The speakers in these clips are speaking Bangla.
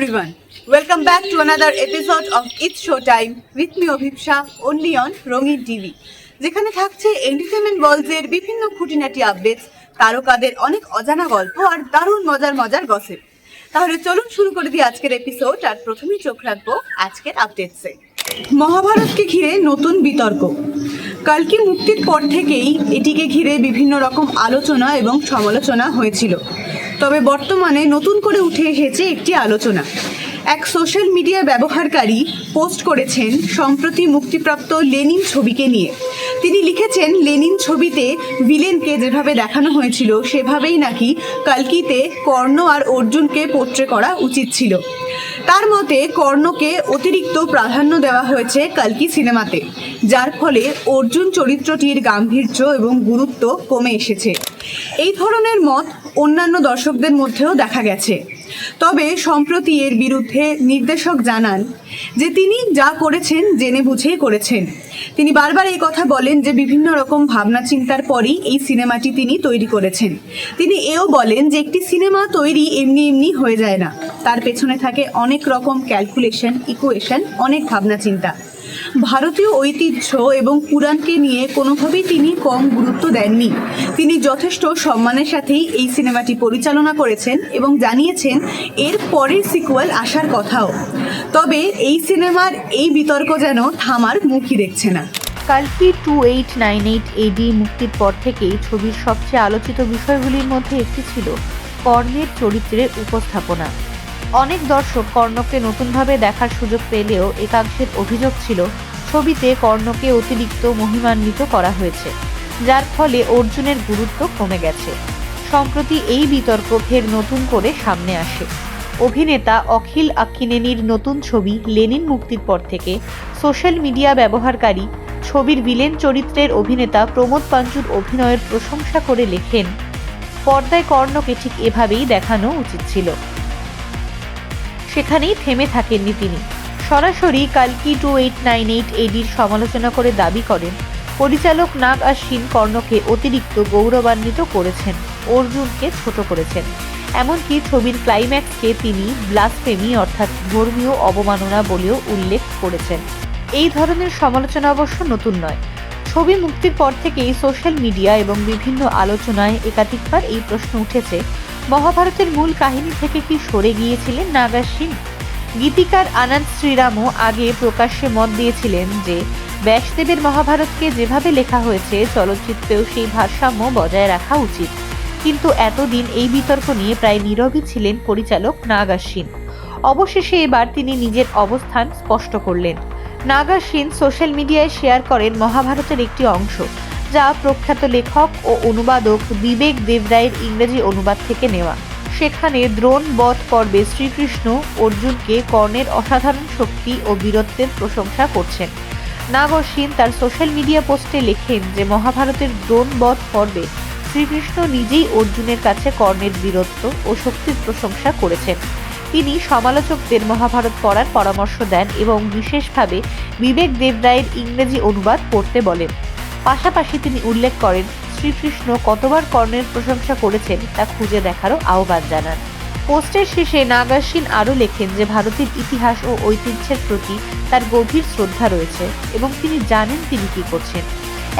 everyone. Welcome back to another episode of It's Showtime with me Obhipsha only on Rongin TV. যেখানে থাকছে এন্টারটেইনমেন্ট ওয়ার্ল্ডের বিভিন্ন খুঁটিনাটি আপডেটস, তারকাদের অনেক অজানা গল্প আর দারুণ মজার গসিপ। তাহলে চলুন শুরু করে দিই আজকের এপিসোড। আর প্রথমেই চোখ রাখবো আজকের আপডেটসে। মহাভারতকে ঘিরে নতুন বিতর্ক। কালকি মুক্তির পর থেকেই এটিকে ঘিরে বিভিন্ন রকম আলোচনা এবং সমালোচনা হয়েছিল। তবে বর্তমানে নতুন করে উঠে এসেছে একটি আলোচনা। এক সোশ্যাল মিডিয়া ব্যবহারকারী পোস্ট করেছেন সম্প্রতি মুক্তিপ্রাপ্ত লেনিন ছবিকে নিয়ে। তিনি লিখেছেন, লেনিন ছবিতে ভিলেনকে যেভাবে দেখানো হয়েছিল সেভাবেই নাকি কালকিতে কর্ণ আর অর্জুনকে পোট্রে করা উচিত ছিল। তার মতে কর্ণকে অতিরিক্ত প্রাধান্য দেওয়া হয়েছে কালকি সিনেমাতে, যার ফলে অর্জুন চরিত্রটির গাম্ভীর্য এবং গুরুত্ব কমে এসেছে। এই ধরনের মত অন্যান্য দর্শকদের মধ্যেও দেখা গেছে। তবে সম্প্রতি এর বিরুদ্ধে নির্দেশক জানান যে তিনি যা করেছেন জেনে বুঝেই করেছেন। তিনি বারবার এই কথা বলেন যে বিভিন্ন রকম ভাবনা চিন্তার পরই এই সিনেমাটি তিনি তৈরি করেছেন। তিনি এও বলেন যে একটি সিনেমা তৈরি এমনি হয়ে যায় না, তার পেছনে থাকে অনেক রকম ক্যালকুলেশন, ইকুয়েশন, অনেক ভাবনা চিন্তা। ভারতীয় ঐতিহ্য এবং পুরাণকে নিয়ে কোনোভাবেই তিনি কম গুরুত্ব দেননি। তিনি যথেষ্ট সম্মানের সাথেই এই সিনেমাটি পরিচালনা করেছেন এবং জানিয়েছেন এর পরের সিকুয়েল আসার কথাও। তবে এই সিনেমার এই বিতর্ক যেন থামার মুখই দেখছে না। কালকি 2898 AD মুক্তির পর থেকেই ছবির সবচেয়ে আলোচিত বিষয়গুলির মধ্যে একটি ছিল কর্ণের চরিত্রের উপস্থাপনা। অনেক দর্শক কর্ণকে নতুনভাবে দেখার সুযোগ পেলেও একাংশের অভিযোগ ছিল ছবিতে কর্ণকে অতিরিক্ত মহিমান্বিত করা হয়েছে, যার ফলে অর্জুনের গুরুত্ব কমে গেছে। সম্প্রতি এই বিতর্ক ফের নতুন করে সামনে আসে। অভিনেতা অখিল আক্কিনেনির নতুন ছবি লেনিন মুক্তির পর থেকে সোশ্যাল মিডিয়া ব্যবহারকারী ছবির ভিলেন চরিত্রের অভিনেতা প্রমোদ পাঞ্চুর অভিনয়ের প্রশংসা করে লেখেন, পর্দায় কর্ণকে ঠিক এভাবেই দেখানো উচিত ছিল। সেখানেই থেমে থাকেননি তিনি। সরাসরি কালকি 2898 ADর সমালোচনা করে দাবি করেন পরিচালক নাগ আশ্বিন কর্ণকে অতিরিক্ত গৌরবান্বিত করেছেন, অর্জুনকে ছোট করেছেন। এমনকি ছবির ক্লাইম্যাক্সকে তিনি ব্লাসফেমি অর্থাৎ ধর্মীয় অবমাননা বলেও উল্লেখ করেছেন। এই ধরনের সমালোচনা অবশ্য নতুন নয়। ছবি মুক্তির পর থেকেই সোশ্যাল মিডিয়া এবং বিভিন্ন আলোচনায় একাধিকবার এই প্রশ্ন উঠেছে, মহাভারতের মূল কাহিনী থেকে কি সরে গিয়েছিলেন নাগ আশ্বিন? গীতিকার আনন্দ শ্রীরামও আগে প্রকাশ্যে মত দিয়েছিলেন যে ব্যাসদেবের মহাভারতকে যেভাবে লেখা হয়েছে চলচ্চিত্রেও সেই ভারসাম্য বজায় রাখা উচিত। কিন্তু এতদিন এই বিতর্ক নিয়ে প্রায় নীরবই ছিলেন পরিচালক নাগ আশ্বিন। অবশেষে এবার তিনি নিজের অবস্থান স্পষ্ট করলেন। নাগ আশ্বিন সোশ্যাল মিডিয়ায় শেয়ার করেন মহাভারতের একটি অংশ, যা প্রখ্যাত লেখক ও অনুবাদক বিবেক দেবরায়ের ইংরেজি অনুবাদ থেকে নেওয়া। সেখানে দ্রোণ বধ পর্বে শ্রীকৃষ্ণ অর্জুনকে কর্ণের অসাধারণ শক্তি ও বীরত্বের প্রশংসা করছেন। নাগ আশ্বিন তার সোশ্যাল মিডিয়া পোস্টে লেখেন যে মহাভারতের দ্রোণ বধ পর্বে শ্রীকৃষ্ণ নিজেই অর্জুনের কাছে কর্ণের বীরত্ব ও শক্তির প্রশংসা করেছেন। তিনি সমালোচকদের মহাভারত পড়ার পরামর্শ দেন এবং বিশেষভাবে বিবেক দেবরায়ের ইংরেজি অনুবাদ পড়তে বলেন। পাশাপাশি তিনি উল্লেখ করেন শ্রীকৃষ্ণ কতবার কর্ণের প্রশংসা করেছেন তা খুঁজে দেখারও আহ্বান জানান। পোস্টের শেষে নাগ আশ্বিন আরও লেখেন যে ভারতের ইতিহাস ও ঐতিহ্যের প্রতি তার গভীর শ্রদ্ধা রয়েছে এবং তিনি জানেন তিনি কি করছেন।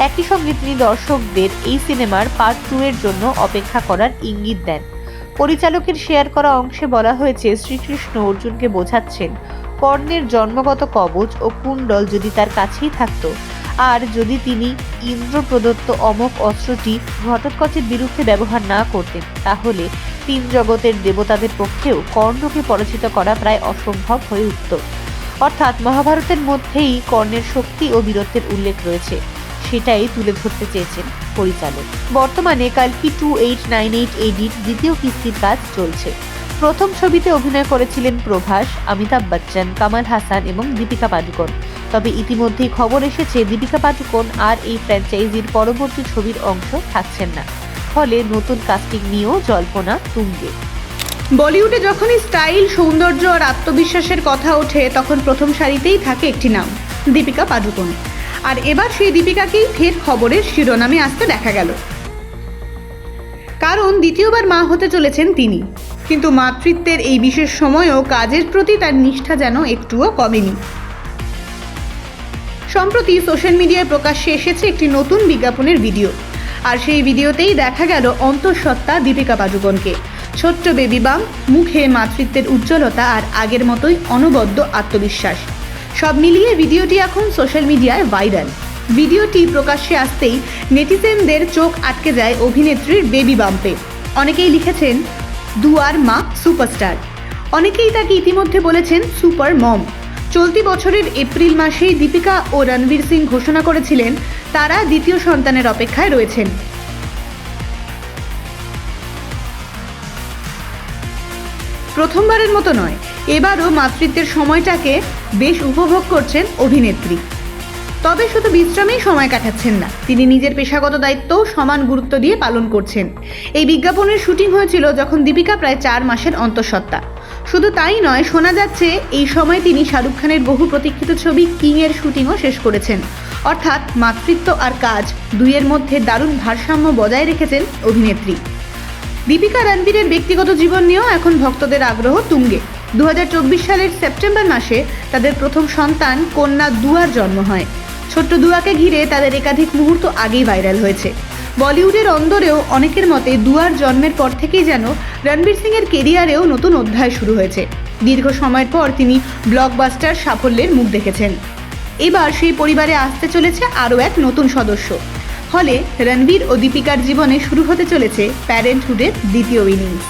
একই সঙ্গে তিনি দর্শকদের এই সিনেমার পার্ট 2 এর জন্য অপেক্ষা করার ইঙ্গিত দেন। পরিচালকের শেয়ার করা অংশে বলা হয়েছে শ্রীকৃষ্ণ অর্জুনকে বোঝাচ্ছেন কর্ণের জন্মগত কবচ ও কুণ্ডল যদি তার কাছেই থাকত, আর যদি তিনি ইন্দ্র প্রদত্ত অমোঘ অস্ত্রটি ঘটোৎকচের বিরুদ্ধে ব্যবহার না করতেন, তাহলে 3 জগতের দেবতাদের পক্ষেও কর্ণকে পরাজিত করা প্রায় অসম্ভব হয়ে উঠত। অর্থাৎ মহাভারতের মধ্যেই কর্ণের শক্তি ও বীরত্বের উল্লেখ রয়েছে, সেটাই তুলে ধরতে চেয়েছেন পরিচালক। বর্তমানে কালকি 2898 ADর দ্বিতীয় কিস্তির কাজ চলছে। প্রথম ছবিতে অভিনয় করেছিলেন প্রভাস, অমিতাভ বচ্চন, কামাল হাসান এবং দীপিকা পাডুকোন। তবে ইতিমধ্যেই খবর এসেছে দীপিকা পাডুকোন আর এই ফ্র্যাঞ্চাইজির পরবর্তী ছবির অংশ থাকছেন না, ফলে নতুন কাস্টিং নিয়েও জল্পনা তুঙ্গে। বলিউডে যখনই স্টাইল, সৌন্দর্য আর আত্মবিশ্বাসের কথা ওঠে তখন প্রথম সারিতেই থাকে একটি নাম, দীপিকা পাডুকোন। আর এবার সেই দীপিকাকেই ফের খবরের শিরোনামে আসতে দেখা গেল, কারণ দ্বিতীয়বার মা হতে চলেছেন তিনি। কিন্তু মাতৃত্বের এই বিশেষ সময়েও কাজের প্রতি তার নিষ্ঠা যেন একটুও কমেনি। সম্প্রতি সোশ্যাল মিডিয়ায় প্রকাশ্যে এসেছে একটি নতুন বিজ্ঞাপনের ভিডিও, আর সেই ভিডিওতেই দেখা গেল অন্তঃসত্ত্বা দীপিকা পাডুকোনকে। ছোট্ট বেবি বাম, মুখে মাতৃত্বের উজ্জ্বলতা আর আগের মতোই অনবদ্য আত্মবিশ্বাস। সব মিলিয়ে ভিডিওটি এখন সোশ্যাল মিডিয়ায় ভাইরাল। ভিডিওটি প্রকাশ্যে আসতেই নেটিজেনদের চোখ আটকে যায় অভিনেত্রীর বেবি বাম্পে। অনেকেই লিখেছেন দুয়ার মা সুপারস্টার, অনেকেই তাকে ইতিমধ্যে বলেছেন সুপার মম। চলতি বছরের এপ্রিল মাসেই দীপিকা ও রণবীর সিং ঘোষণা করেছিলেন তারা দ্বিতীয় সন্তানের অপেক্ষায় রয়েছেন। প্রথমবারের মতো নয়, এবারও মাতৃত্বের সময়টাকে বেশ উপভোগ করছেন অভিনেত্রী। তবে শুধু বিশ্রামেই সময় কাটাচ্ছেন না, তিনি নিজের পেশাগত দায়িত্বও সমান গুরুত্ব দিয়ে পালন করছেন। এই বিজ্ঞাপনের শুটিং হয়েছিল যখন দীপিকা প্রায় 4 মাসের অন্তঃসত্ত্বা। শুধু তাই নয়, শোনা যাচ্ছে এই সময় তিনি শাহরুখ খানের বহু প্রতীক্ষিত ছবি কিংয়ের শুটিংও শেষ করেছেন। অর্থাৎ মাতৃত্ব আর কাজ দুইয়ের মধ্যে দারুণ ভারসাম্য বজায় রেখেছেন অভিনেত্রী। দীপিকা রণবীরের ব্যক্তিগত জীবন নিয়েও এখন ভক্তদের আগ্রহ তুঙ্গে। 2024 সালের সেপ্টেম্বর মাসে তাদের প্রথম সন্তান কন্যা দুয়ার জন্ম হয়। ছোট্ট দুয়াকে ঘিরে তাদের একাধিক মুহূর্ত আগেই ভাইরাল হয়েছে। বলিউডের অন্দরেও অনেকের মতে দুয়ার জন্মের পর থেকেই যেন রণবীর সিংয়ের কেরিয়ারেও নতুন অধ্যায় শুরু হয়েছে। দীর্ঘ সময়ের পর তিনি ব্লকবাস্টার সাফল্যের মুখ দেখেছেন। এবার সেই পরিবারে আসতে চলেছে আরও এক নতুন সদস্য। ফলে রণবীর ও দীপিকার জীবনে শুরু হতে চলেছে প্যারেন্টহুডের দ্বিতীয় ইনিংস।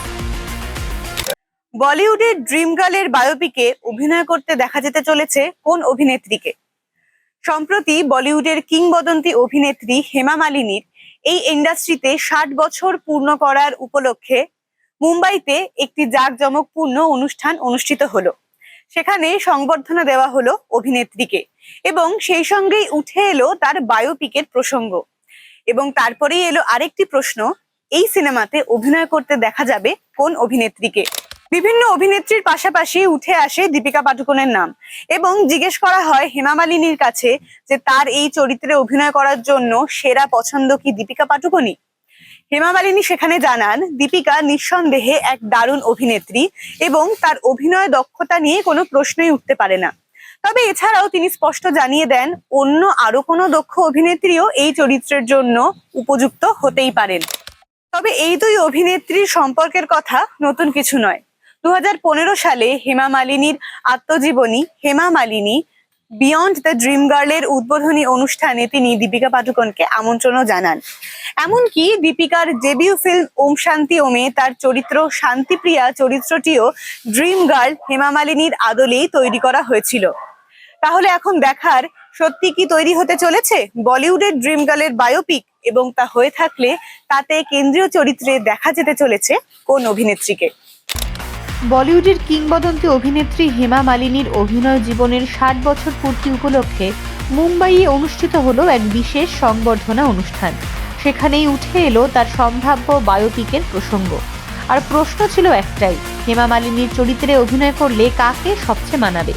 বলিউডের ড্রিম গার্লের বায়োপিকে অভিনয় করতে দেখা যেতে চলেছে কোন অভিনেত্রীকে? সম্প্রতি বলিউডের কিংবদন্তি অভিনেত্রী হেমা মালিনীর এই ইন্ডাস্ট্রিতে 60 বছর পূর্ণ করার উপলক্ষে মুম্বাইতে একটি জাঁকজমকপূর্ণ অনুষ্ঠান অনুষ্ঠিত হলো। সেখানে সংবর্ধনা দেওয়া হলো অভিনেত্রীকে এবং সেই সঙ্গেই উঠে এলো তার বায়োপিকের প্রসঙ্গ। এবং তারপরেই এলো আরেকটি প্রশ্ন, এই সিনেমাতে অভিনয় করতে দেখা যাবে কোন অভিনেত্রীকে? বিভিন্ন অভিনেত্রীর পাশাপাশি উঠে আসে দীপিকা পাডুকোনের নাম এবং জিজ্ঞেস করা হয় হেমা মালিনীর কাছে যে তার এই চরিত্রে অভিনয় করার জন্য সেরা পছন্দ কি দীপিকা পাডুকোনই? হেমা মালিনী সেখানে জানান দীপিকা নিঃসন্দেহে এক দারুণ অভিনেত্রী এবং তার অভিনয় দক্ষতা নিয়ে কোনো প্রশ্নই উঠতে পারে না। তবে এছাড়াও তিনি স্পষ্ট জানিয়ে দেন অন্য আরো কোনো দক্ষ অভিনেত্রীও এই চরিত্রের জন্য উপযুক্ত হতেই পারেন। তবে এই দুই অভিনেত্রীর সম্পর্কের কথা নতুন কিছু নয়। 2015 সালে হেমা মালিনীর আত্মজীবনী Hema Malini beyond the dream গার্লের উদ্বোধনী অনুষ্ঠানে তিনি দীপিকা পাডুকোনকে আমন্ত্রণও জানান। এমনকি দীপিকার ডেবিউ ফিল্ম ওম শান্তি ওমে তার চরিত্র শান্তিপ্রিয়া চরিত্রটিও ড্রিম গার্ল হেমা মালিনীর আদলেই তৈরি করা হয়েছিল। তাহলে এখন দেখার, সত্যি কি তৈরি হতে চলেছে বলিউডের ড্রিম গার্লের বায়োপিক, এবং তা হয়ে থাকলে তাতে কেন্দ্রীয় চরিত্রে দেখা যেতে চলেছে কোন অভিনেত্রীকে? বলিউডের কিংবদন্তি অভিনেত্রী হেমা মালিনীর অভিনয় জীবনের 60 বছর পূর্তি উপলক্ষে মুম্বাইয়ে অনুষ্ঠিত হলো এক বিশেষ সংবর্ধনা অনুষ্ঠান। সেখানেই উঠে এলো তার সম্ভাব্য বায়োপিকের প্রসঙ্গ। আর প্রশ্ন ছিল একটাই, হেমা মালিনীর চরিত্রে অভিনয় করলে কাকে সবচেয়ে মানাবে?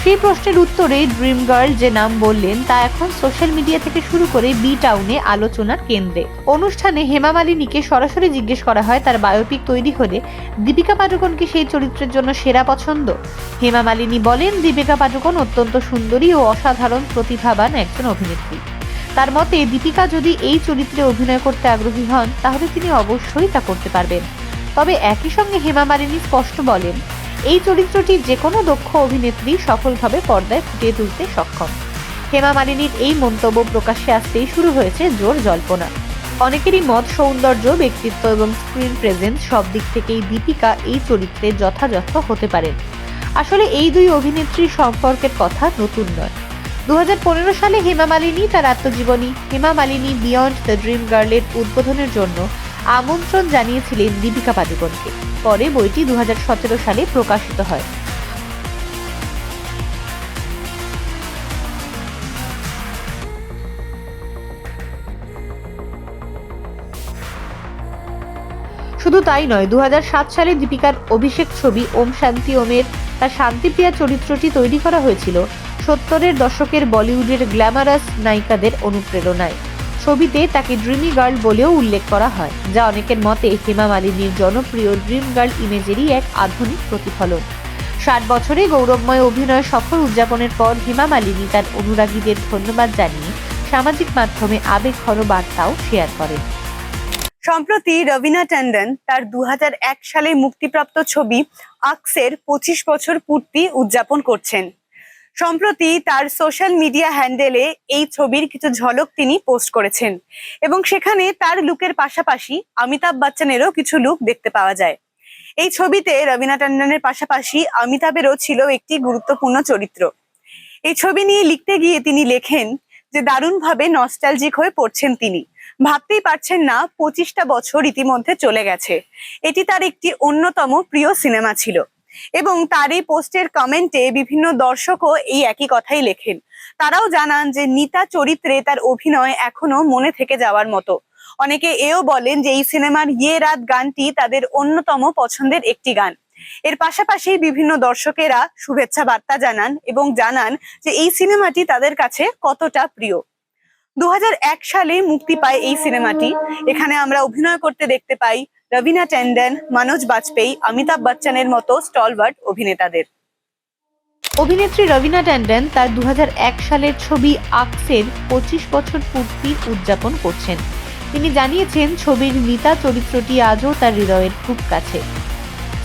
সেই প্রশ্নের উত্তরে ড্রিম গার্ল যে নাম বললেন তা এখন সোশ্যাল মিডিয়া থেকে শুরু করে বি টাউনে আলোচনার কেন্দ্রে। অনুষ্ঠানে হেমা মালিনীকে সরাসরি জিজ্ঞেস করা হয় তার বায়োপিক তৈরি হলে দীপিকা পাডুকোন কি সেই চরিত্রের জন্য সেরা পছন্দ। হেমা মালিনী বলেন দীপিকা পাডুকোন অত্যন্ত সুন্দরী ও অসাধারণ প্রতিভাবান একজন অভিনেত্রী। তার মতে দীপিকা যদি এই চরিত্রে অভিনয় করতে আগ্রহী হন তাহলে তিনি অবশ্যই তা করতে পারবেন। তবে একই সঙ্গে হেমা মালিনী স্পষ্ট বলেন এই চরিত্রটি যে কোনো দক্ষ অভিনেত্রী সফলভাবে পর্দায় ফুটিয়ে তুলতে সক্ষম। হেমা মালিনীর এই মন্তব্য প্রকাশ্যে আসতেই শুরু হয়েছে জোর জল্পনা। অনেকেরই মত সৌন্দর্য, ব্যক্তিত্ব এবং স্ক্রিন প্রেজেন্স সব দিক থেকেই দীপিকা এই চরিত্রে যথাযথ হতে পারেন। আসলে এই দুই অভিনেত্রীর সম্পর্কের কথা নতুন নয়। 2015 সালে হেমা মালিনী তার আত্মজীবনী Hema Malini beyond the dream গার্লের উদ্বোধনের জন্য আমন্ত্রণ জানিয়েছিলেন দীপিকা পাডুকোনকে। পরে বইটি 2017 সালে প্রকাশিত হয়। শুধু তাই নয়, 2007 সালে দীপিকার অভিষেক ছবি ওম শান্তি ওমের তার শান্তিপ্রিয়া চরিত্রটি তৈরি করা হয়েছিল 70-এর দশকের বলিউডের গ্ল্যামারাস নায়িকাদের অনুপ্রেরণায়। ছবিতে তাকে ড্রিমি গার্ল বলেও উল্লেখ করা হয়, যা অনেকের মতে হেমা মালিনীর জনপ্রিয় ড্রিম গার্ল ইমেজেরই এক আধুনিক প্রতিফলন। 60 বছরে গৌরবময় অভিনয় সফর উদযাপনের পর হেমা মালিনী তার অনুরাগীদের ধন্যবাদ জানিয়ে সামাজিক মাধ্যমে আবেগঘন বার্তাও শেয়ার করেন। সম্প্রতি রবিনা ট্যান্ডন তার 2001 সালে মুক্তিপ্রাপ্ত ছবি আক্সের 25 বছর পূর্তি উদযাপন করছেন। সম্প্রতি তার সোশ্যাল মিডিয়া হ্যান্ডেলে এই ছবির কিছু ঝলক তিনি পোস্ট করেছেন এবং সেখানে তার লুকের পাশাপাশি অমিতাভ বচ্চনেরও কিছু লুক দেখতে পাওয়া যায়। এই ছবিতে রবিনা ট্যান্ডনের পাশাপাশি অমিতাভেরও ছিল একটি গুরুত্বপূর্ণ চরিত্র। এই ছবি নিয়ে লিখতে গিয়ে তিনি লেখেন যে দারুণভাবে নস্টালজিক হয়ে পড়ছেন তিনি। ভাবতেই পারছেন না 25টা বছর ইতিমধ্যে চলে গেছে। এটি তার একটি অন্যতম প্রিয় সিনেমা ছিল এবং তার এই পোস্টের কমেন্টে বিভিন্ন দর্শকও এই একই কথাই লেখেন। তারাও জানান যে নিতা চরিত্রে তার অভিনয় এখনো মনে থেকে যাওয়ার মতো। অনেকে এও বলেন যে এই সিনেমার ইয়ে রাত গানটি তাদের অন্যতম পছন্দের একটি গান। এর পাশাপাশি বিভিন্ন দর্শকেরা শুভেচ্ছা বার্তা জানান এবং জানান যে এই সিনেমাটি তাদের কাছে কতটা প্রিয়। 2001 সালে মুক্তি পায় এই সিনেমাটি। এখানে আমরা অভিনয় করতে দেখতে পাই রবিনা ট্যান্ডন, মনোজ বাজপেয়ী, অমিতাভ বচ্চনের মতো স্টলওয়ার্ড অভিনেতাদের। অভিনেত্রী রবিনা ট্যান্ডন তার 2001 সালের ছবি আক্সের 25 বছর পূর্তি উদযাপন করছেন। তিনি জানিয়েছেন ছবির নিতা চরিত্রটি আজও তার হৃদয়ের খুব কাছে।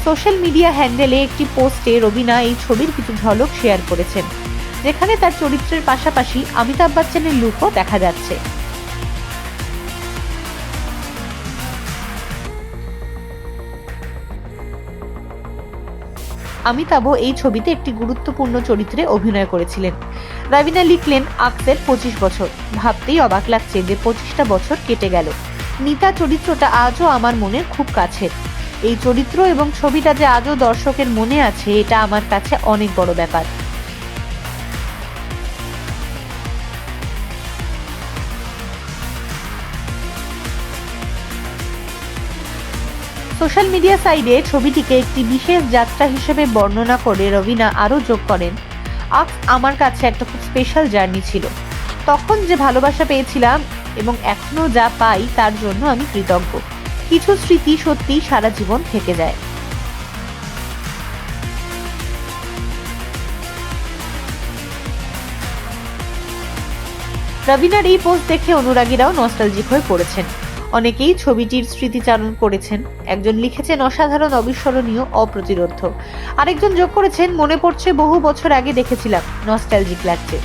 সোশ্যাল মিডিয়া হ্যান্ডেলে একটি পোস্টে রবিনা এই ছবির কিছু ঝলক শেয়ার করেছেন, যেখানে তার চরিত্রের পাশাপাশি অমিতাভ বচ্চনের লুকও দেখা যাচ্ছে। অমিতাভও এই ছবিতে একটি গুরুত্বপূর্ণ চরিত্রে অভিনয় করেছিলেন। রবিনা লিখলেন, আক্সের 25 বছর, ভাবতেই অবাক লাগছে যে 25টা বছর কেটে গেল। নিতা চরিত্রটা আজও আমার মনের খুব কাছের। এই চরিত্র এবং ছবিটা যে আজও দর্শকের মনে আছে, এটা আমার কাছে অনেক বড় ব্যাপার। সোশ্যাল মিডিয়া সাইটে ছবিটিকে একটি বিশেষ যাত্রা হিসেবে বর্ণনা করে রবিনা আরও যোগ করেন, আক্স আমার কাছে একটা খুব স্পেশাল জার্নি ছিল। তখন যে ভালোবাসা পেয়েছিলাম এবং এখনো যা পাই তার জন্য আমি কৃতজ্ঞ। কিছু স্মৃতি সত্যি সারা জীবন থেকে যায়। রবিনার এই পোস্ট দেখে অনুরাগীরাও নস্টালজিক হয়ে পড়েছেন। অনেকেই ছবিটির স্মৃতিচারণ করেছেন। একজন লিখেছেন, অসাধারণ, অবিস্মরণীয়, অপ্রতিরোধ্য। আরেকজন যোগ করেছেন, মনে পড়ছে বহু বছর আগে দেখেছিলাম, নস্টালজিক লাগছে।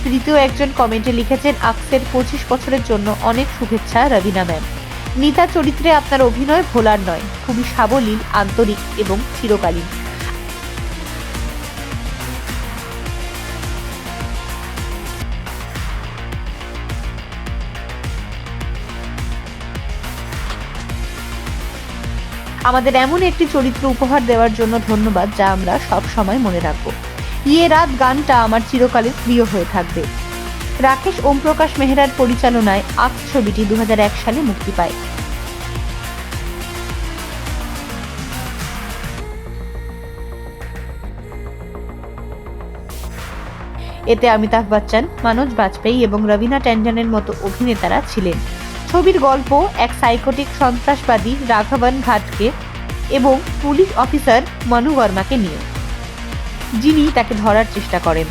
তৃতীয় একজন কমেন্টে লিখেছেন, আক্সের 25 বছরের জন্য অনেক শুভেচ্ছা রবিনা ম্যাম। নিতা চরিত্রে আপনার অভিনয় ভোলার নয়, খুবই সাবলীল, আন্তরিক এবং চিরকালীন। আমাদের এমন একটি চরিত্র উপহার দেওয়ার জন্য ধন্যবাদ, যা আমরা সব সময় মনে রাখবো। ইয়ে রাত গানটা আমার চিরকালের প্রিয় হয়ে থাকবে। রাকেশ ওমপ্রকাশ মেহরার পরিচালনায় আক্স ছবিটি 2001 সালে মুক্তি পায়। এতে অমিতাভ বচ্চন, মনোজ বাজপেয়ী এবং রবিনা ট্যান্ডনের মতো অভিনেতারা ছিলেন। ছবির গল্প এক সাইকোটিক সন্ত্রাসবাদী রাঘবন ঘাটকে এবং পুলিশ অফিসার মনু বর্মাকে নিয়ে, যিনি তাকে ধরার চেষ্টা করেন।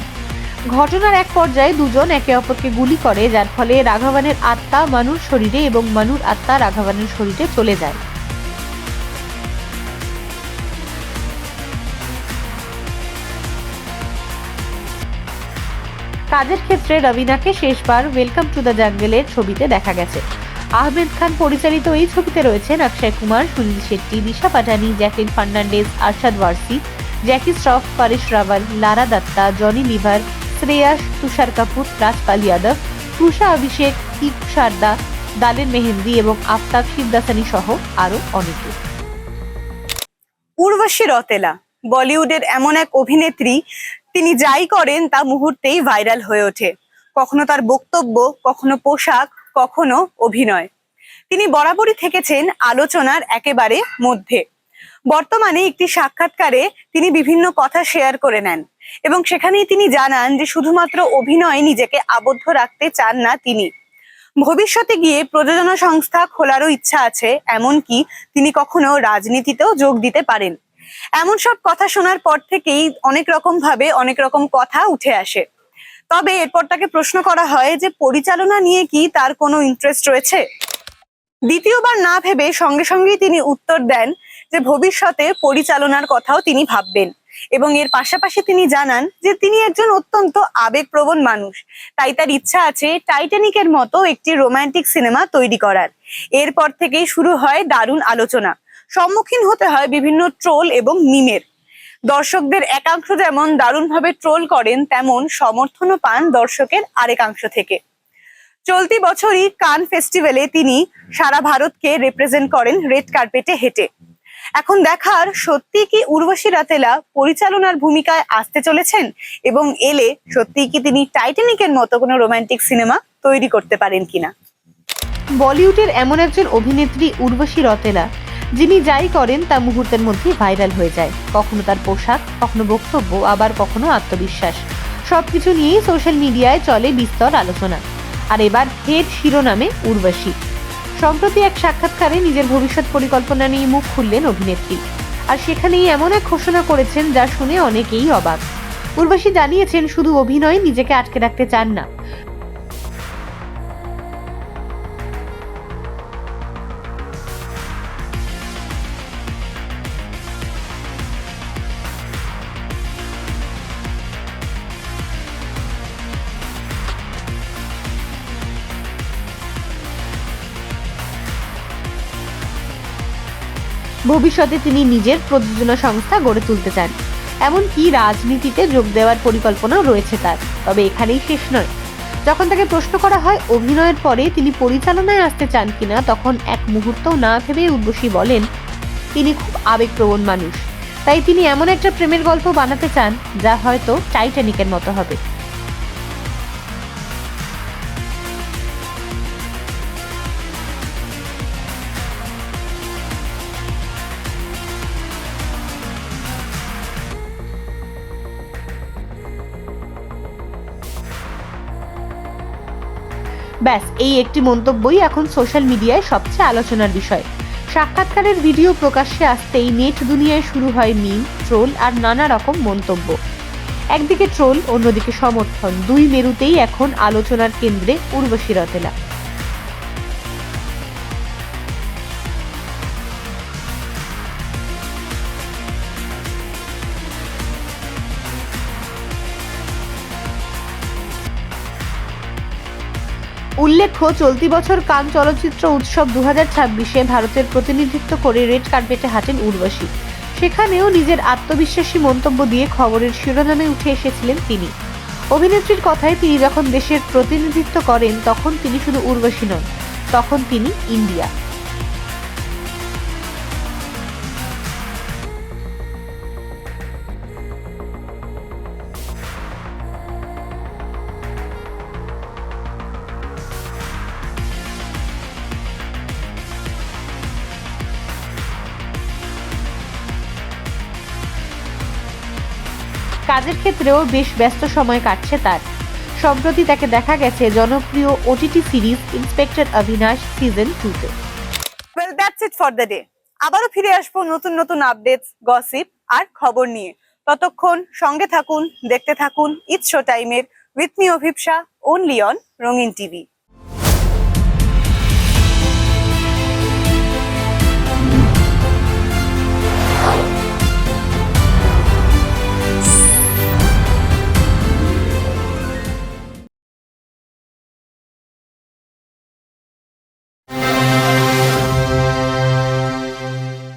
ঘটনার এক পর্যায়ে দুজন একে অপরকে গুলি করে, যার ফলে রাঘবনের আত্মা মনুর শরীরে এবং মনুর আত্মা রাঘবনের শরীরে চলে যায়। কাজের ক্ষেত্রে রবিনাকে শেষবার ওয়েলকাম টু দ্য জঙ্গলের ছবিতে দেখা গেছে। আহমেদ খান পরিচালিত এই ছবিতে রয়েছেন অক্ষয় কুমার, সুনীল শেট্টি, দিশা পাটানি, জ্যাকলিন ফার্নান্ডেজ, আরশাদ ওয়ারসি, জ্যাকি শ্রফ, পরেশ রাওয়াল, লারা দত্তা, জনি লিভার, শ্রেয়াস, তুষার কাপুর, রাজপাল যাদব, তুষা অভিষেক, ইকু শারদা, দালের মেহেন্দি এবং আফতাব শিবদাসানি সহ আরো অনেকে। উর্বশী রতেলা বলিউডের এমন এক অভিনেত্রী, তিনি যাই করেন তা মুহূর্তেই ভাইরাল হয়ে ওঠে। কখনো তার বক্তব্য, কখনো পোশাক, কখনো অভিনয়। তিনি বরাবরই থেকেছেন আলোচনার একেবারে মধ্যে। বর্তমানে একটি সাক্ষাৎকারে তিনি বিভিন্ন কথা শেয়ার করে নেন এবং সেখানেই তিনি জানান যে শুধুমাত্র অভিনয়ে নিজেকে আবদ্ধ রাখতে চান না তিনি। ভবিষ্যতে গিয়ে প্রযোজনা সংস্থা খোলারও ইচ্ছা আছে, এমনকি তিনি কখনো রাজনীতিতেও যোগ দিতে পারেন। এমন সব কথা শোনার পর থেকেই অনেক রকম ভাবে অনেক রকম কথা উঠে আসে। তবে এরপর তাকে প্রশ্ন করা হয় যে পরিচালনা নিয়ে কি তার কোনো ইন্টারেস্ট রয়েছে। দ্বিতীয়বার না ভেবে সঙ্গে সঙ্গেই তিনি উত্তর দেন যে ভবিষ্যতে পরিচালনার কথাও তিনি ভাববেন এবং এর পাশাপাশি তিনি জানান যে তিনি একজন অত্যন্ত আবেগপ্রবণ মানুষ, তাই তার ইচ্ছা আছে টাইটানিকের মতো একটি রোমান্টিক সিনেমা তৈরি করার। এরপর থেকেই শুরু হয় দারুণ আলোচনা, সম্মুখীন হতে হয় বিভিন্ন ট্রোল এবং মিমের। দর্শকদের একাংশ যেমন দারুণভাবে ট্রোল করেন, তেমন সমর্থনও পান দর্শকের আরেকাংশ থেকে। চলতি বছরই কান ফেস্টিভ্যালে তিনি সারা ভারতকে রিপ্রেজেন্ট করেন রেড কার্পেটে হেঁটে। এখন দেখার সত্যি কি উর্বশী রতেলা পরিচালনার ভূমিকায় আসতে চলেছেন এবং এলে সত্যি কি তিনি টাইটানিকের মতো কোনো রোমান্টিক সিনেমা তৈরি করতে পারেন কিনা। বলিউডের এমন একজন অভিনেত্রী উর্বশী রতেলা, যিনি যাই করেন তা মুহূর্তের মধ্যে ভাইরাল হয়ে যায়। কখনো তার পোশাক, কখনো বক্তব্য, আবার কখনো আত্মবিশ্বাস, সবকিছু নিয়েই সোশ্যাল মিডিয়ায় চলে বিস্তর আলোচনা। আর এবার ফের শিরোনামে উর্বশী। সম্প্রতি এক সাক্ষাৎকারে নিজের ভবিষ্যৎ পরিকল্পনা নিয়ে মুখ খুললেন অভিনেত্রী, আর সেখানেই এমন এক ঘোষণা করেছেন যা শুনে অনেকেই অবাক। উর্বশী জানিয়েছেন শুধু অভিনয়ে নিজেকে আটকে রাখতে চান না, ভবিষ্যতে তিনি নিজের প্রযোজনা সংস্থা গড়ে তুলতে চান, এমনকি রাজনীতিতে যোগ দেওয়ার পরিকল্পনাও রয়েছে তার। তবে এখানেই শেষ নয়। যখন তাকে প্রশ্ন করা হয় অভিনয়ের পরে তিনি পরিচালনায় আসতে চান কিনা, তখন এক মুহূর্তও না ভেবে উর্বশী বলেন তিনি খুব আবেগপ্রবণ মানুষ, তাই তিনি এমন একটা প্রেমের গল্প বানাতে চান যা হয়তো টাইটানিকের মতো হবে। ব্যাস, এই একটি মন্তব্যই এখন সোশ্যাল মিডিয়ায় সবচেয়ে আলোচনার বিষয়। সাক্ষাৎকারের ভিডিও প্রকাশ্যে আসতেই নেট দুনিয়ায় শুরু হয় মিম, ট্রোল আর নানা রকম মন্তব্য। একদিকে ট্রোল, অন্যদিকে সমর্থন, দুই মেরুতেই এখন আলোচনার কেন্দ্রে উর্বশী রতেলা। উল্লেখ্য, চলতি বছর কান চলচ্চিত্র উৎসব 2026-এ ভারতের প্রতিনিধিত্ব করে রেড কার্পেটে হাঁটেন উর্বশী। সেখানেও নিজের আত্মবিশ্বাসী মন্তব্য দিয়ে খবরের শিরোনামে উঠে এসেছিলেন তিনি। অভিনেত্রীর কথায়, তিনি যখন দেশের প্রতিনিধিত্ব করেন তখন তিনি শুধু উর্বশী নন, তখন তিনি ইন্ডিয়া। কাজের ক্ষেত্রেও বেশ ব্যস্ত সময় কাটছে তার। সম্প্রতি তাকে দেখা গেছে জনপ্রিয় OTT series inspector Avinash season 2-তে। Well, that's it for the day. আবারও ফিরে আসবো নতুন নতুন আপডেটস, গসিপ আর খবর নিয়ে। ততক্ষণ সঙ্গে থাকুন, দেখতে থাকুন ইটস শো টাইমের উইথ মি অভিপ্সা, অনলি অন রঙিন টিভি।